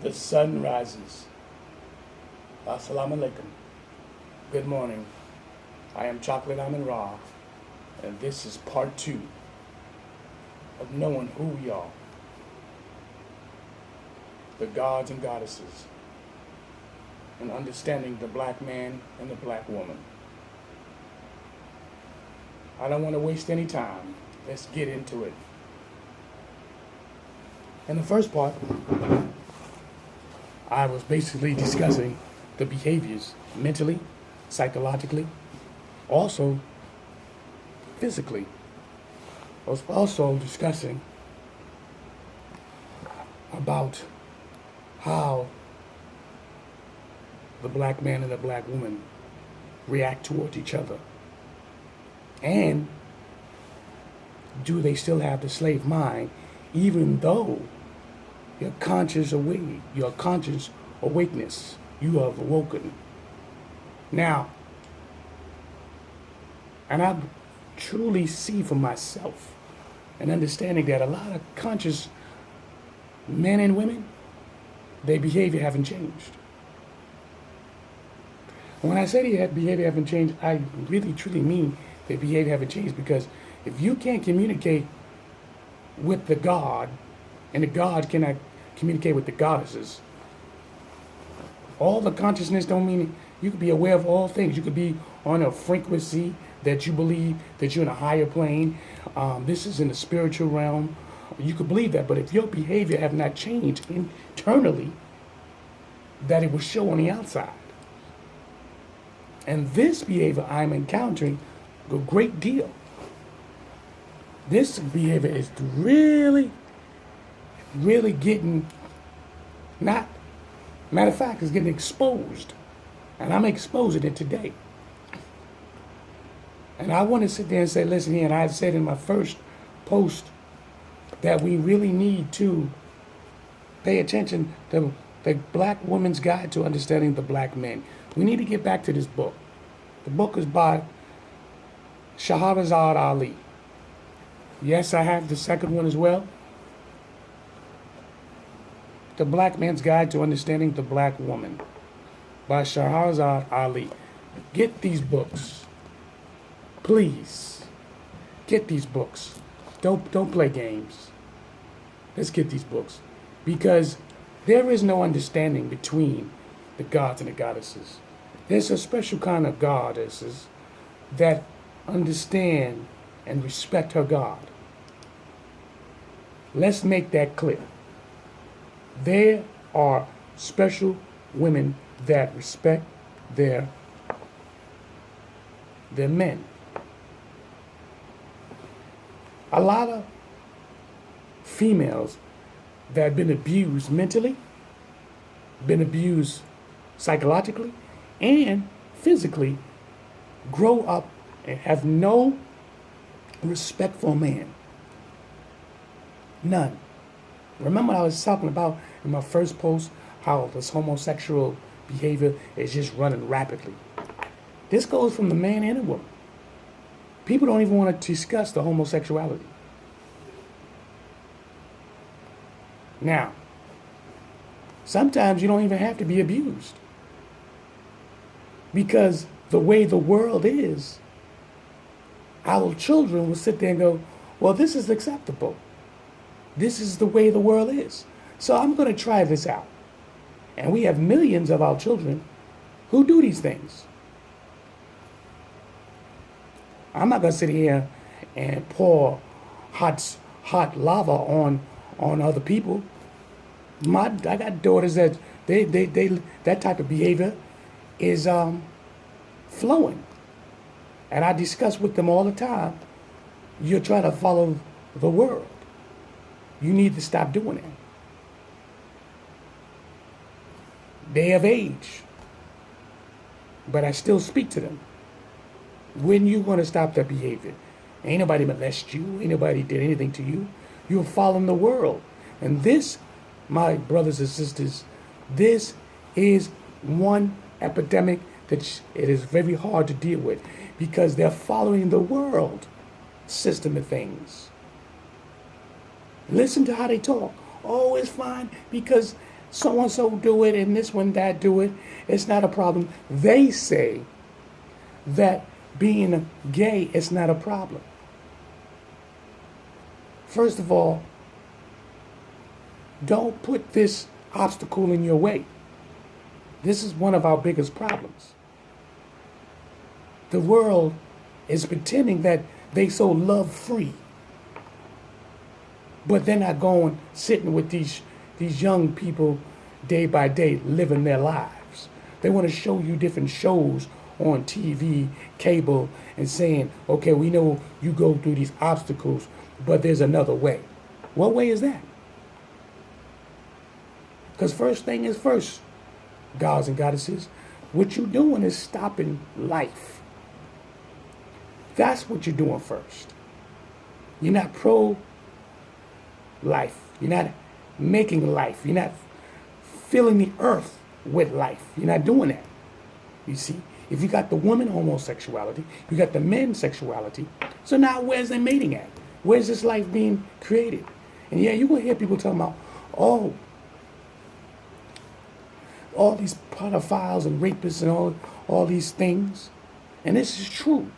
The sun rises. Assalamu alaikum. Good morning. I am Chocolate AMUN-RA, and this is part 2 of knowing who we are. The gods and goddesses, and understanding the black man and the black woman. I don't want to waste any time. Let's get into it. In the first part, I was basically discussing the behaviors mentally, psychologically, also physically. I was also discussing about how the black man and the black woman react towards each other. And do they still have the slave mind, even though your conscious awakeness, you have awoken. Now, and I truly see for myself and understanding that a lot of conscious men and women, their behavior haven't changed. When I say their behavior haven't changed, I really truly mean their behavior haven't changed, because if you can't communicate with the God, and the God cannot communicate with the goddesses, all the consciousness don't mean you could be aware of all things. You could be on a frequency that you believe that you're in a higher plane. This is in the spiritual realm. You could believe that, but if your behavior have not changed internally, that it will show on the outside. And this behavior I'm encountering a great deal. This behavior is really getting, matter of fact, it's getting exposed. And I'm exposing it today. And I want to sit there and say, listen here, and I've said in my first post that we really need to pay attention to the Black Woman's Guide to Understanding the Black Men. We need to get back to this book. The book is by Shahrazad Ali. Yes, I have the second one as well. The Black Man's Guide to Understanding the Black Woman by Shahrazad Ali. Get these books. Please. Get these books. Don't play games. Let's get these books. Because there is no understanding between the gods and the goddesses. There's a special kind of goddesses that understand and respect her God. Let's make that clear. There are special women that respect their men. A lot of females that have been abused mentally, been abused psychologically, and physically, grow up and have no respect for a man. None. Remember I was talking about in my first post how this homosexual behavior is just running rapidly. This goes from the man and the woman. People don't even want to discuss the homosexuality. Now, sometimes you don't even have to be abused, because the way the world is, our children will sit there and go, well, this is acceptable. This is the way the world is. So I'm going to try this out. And we have millions of our children who do these things. I'm not going to sit here and pour hot lava on other people. I got daughters that they that type of behavior is flowing. And I discuss with them all the time, you're trying to follow the world. You need to stop doing it. They have age, but I still speak to them. When you going to stop that behavior? Ain't nobody molested you. Ain't nobody did anything to you. You're following the world. And this, my brothers and sisters, this is one epidemic that it is very hard to deal with, because they're following the world system of things. Listen to how they talk. Oh, it's fine because so and so do it and this one that do it. It's not a problem. They say that being gay is not a problem. First of all, don't put this obstacle in your way. This is one of our biggest problems. The world is pretending that they so love free, but they're not going sitting with these young people day by day living their lives. They want to show you different shows on TV, cable, and saying, okay, we know you go through these obstacles, but there's another way. What way is that? Because first thing is first, gods and goddesses, what you're doing is stopping life. That's what you're doing first. You're not pro-life. You're not making life. You're not filling the earth with life. You're not doing that. You see, if you got the woman homosexuality, you got the men sexuality, so now where's the mating at? Where's this life being created? And yeah, you're going to hear people talking about, oh, all these pedophiles and rapists and all these things. And this is true.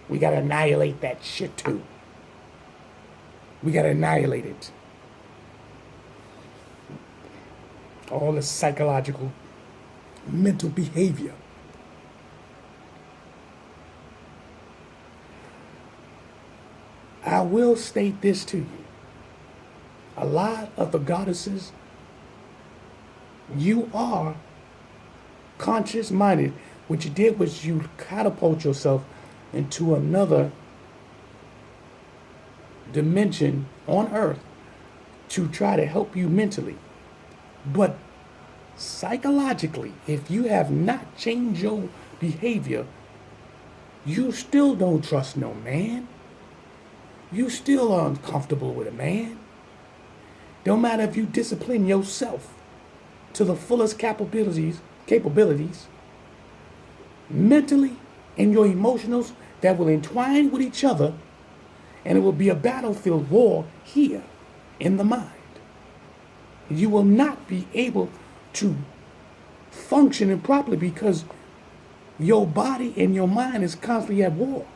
We got to annihilate that shit too. We got to annihilate it. All the psychological, mental behavior. I will state this to you. A lot of the goddesses, you are conscious-minded. What you did was you catapult yourself into another dimension on earth to try to help you mentally. But psychologically, if you have not changed your behavior, you still don't trust no man. You still are uncomfortable with a man. Don't matter if you discipline yourself to the fullest capabilities, mentally and your emotionals that will entwine with each other, and it will be a battlefield war here in the mind. You will not be able to function improperly because your body and your mind is constantly at war.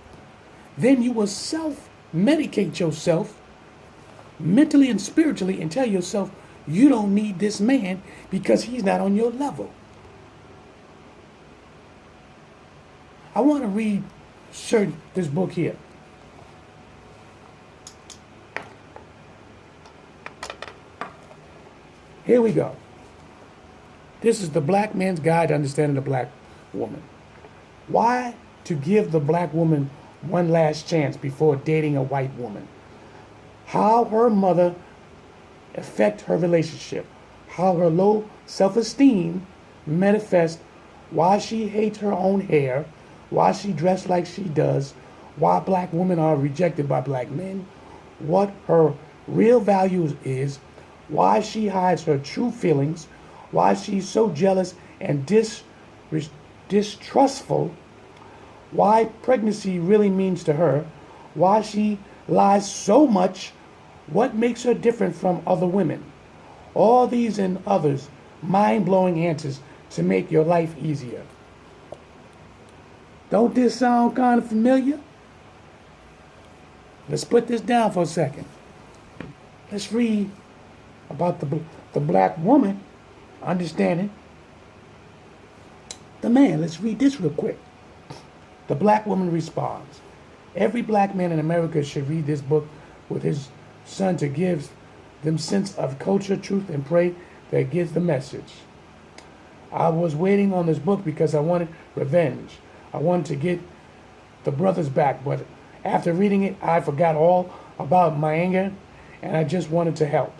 Then you will self-medicate yourself mentally and spiritually and tell yourself you don't need this man because he's not on your level. I want to read this book here. Here we go. This is the Black Man's Guide to Understanding the Black Woman. Why to give the black woman one last chance before dating a white woman. How her mother affect her relationship. How her low self-esteem manifests. Why she hates her own hair. Why she dressed like she does. Why black women are rejected by black men. What her real value is. Why she hides her true feelings. Why she's so jealous and distrustful. Why pregnancy really means to her. Why she lies so much. What makes her different from other women. All these and others mind-blowing answers to make your life easier. Don't this sound kind of familiar? Let's put this down for a second. Let's read about the black woman understanding the man. Let's read this real quick. The black woman responds. Every black man in America should read this book with his son to give them sense of culture, truth, and pray that it gets the message. I was waiting on this book because I wanted revenge. I wanted to get the brothers back, but after reading it, I forgot all about my anger, and I just wanted to help.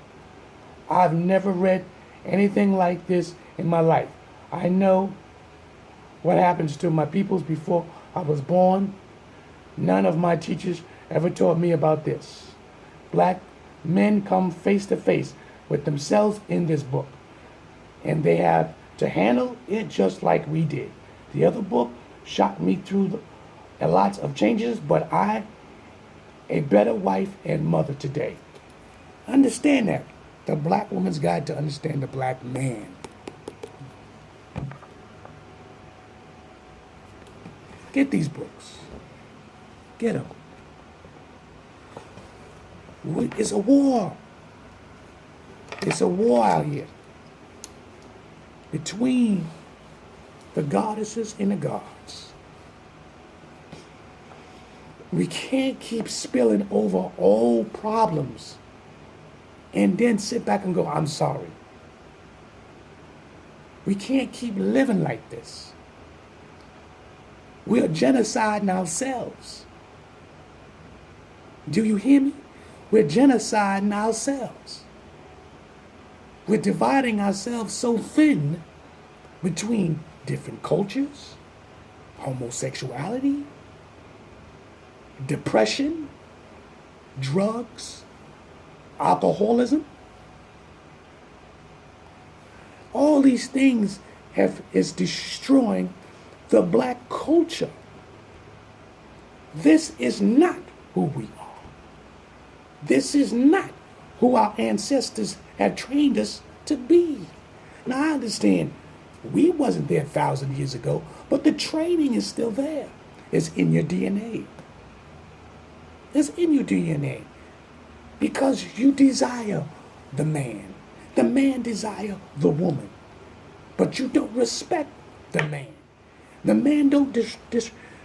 I've never read anything like this in my life. I know what happens to my peoples before I was born. None of my teachers ever taught me about this. Black men come face to face with themselves in this book, and they have to handle it just like we did. The other book shocked me through a lot of changes, but I a better wife and mother today. Understand that. The Black Woman's Guide to Understand the Black Man. Get these books. Get them. It's a war. It's a war out here between the goddesses and the gods. We can't keep spilling over old problems and then sit back and go, I'm sorry. We can't keep living like this. We are genociding ourselves. Do you hear me? We're genociding ourselves. We're dividing ourselves so thin between different cultures, homosexuality, depression, drugs, alcoholism. All these things is destroying the black culture. This is not who we are. This is not who our ancestors have trained us to be. Now, I understand we wasn't there 1,000 years ago, but the training is still there. It's in your DNA. It's in your DNA. Because you desire the man. The man desire the woman. But you don't respect the man. The man don't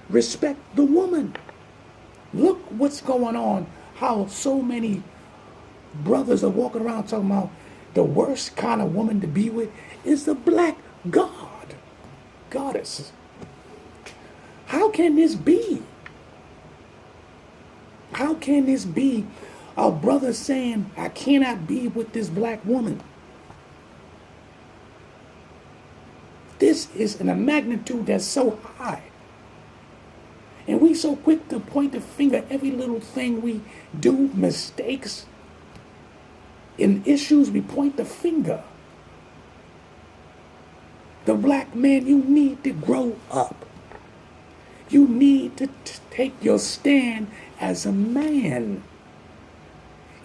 respect the woman. Look what's going on, how so many brothers are walking around talking about the worst kind of woman to be with is the black goddess. How can this be? How can this be a brother saying, I cannot be with this black woman? This is in a magnitude that's so high. And we so quick to point the finger every little thing we do, mistakes. In issues, we point the finger. The black man, you need to grow up. You need to take your stand as a man.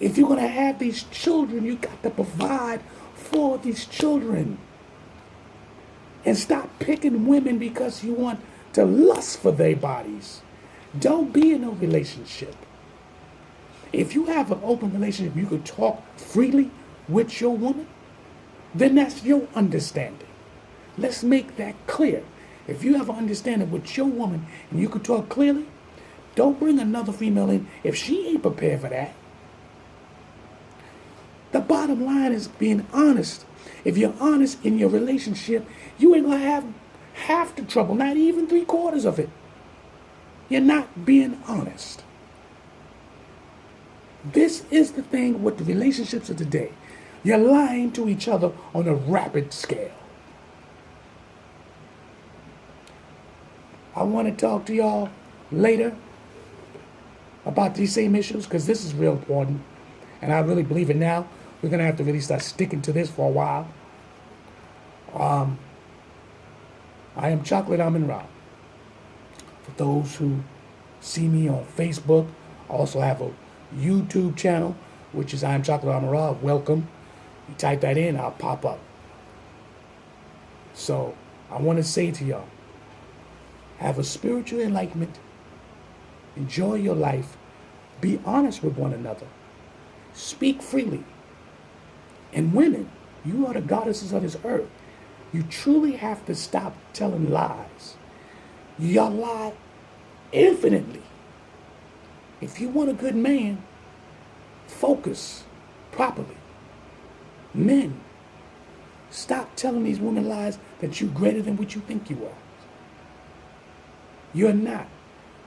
If you're going to have these children, you got to provide for these children. And stop picking women because you want to lust for their bodies. Don't be in a relationship. If you have an open relationship, you can talk freely with your woman, then that's your understanding. Let's make that clear. If you have an understanding with your woman and you can talk clearly, don't bring another female in if she ain't prepared for that. The bottom line is being honest. If you're honest in your relationship, you ain't going to have half the trouble, not even 3/4 of it. You're not being honest. This is the thing with the relationships of today. You're lying to each other on a rapid scale. I want to talk to y'all later about these same issues because this is real important. And I really believe it now. We're going to have to really start sticking to this for a while. I am Chocolate AMUN-RA. For those who see me on Facebook, I also have a YouTube channel, which is I am Chocolate AMUN-RA. Welcome. You type that in, I'll pop up. So I want to say to y'all, have a spiritual enlightenment. Enjoy your life. Be honest with one another. Speak freely. And women, you are the goddesses of this earth. You truly have to stop telling lies. Y'all lie infinitely. If you want a good man, focus properly. Men, stop telling these women lies that you're greater than what you think you are. You're not.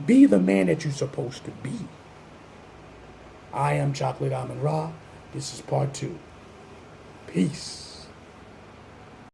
Be the man that you're supposed to be. I am Chocolate AMUN-RA. This is part 2. Peace.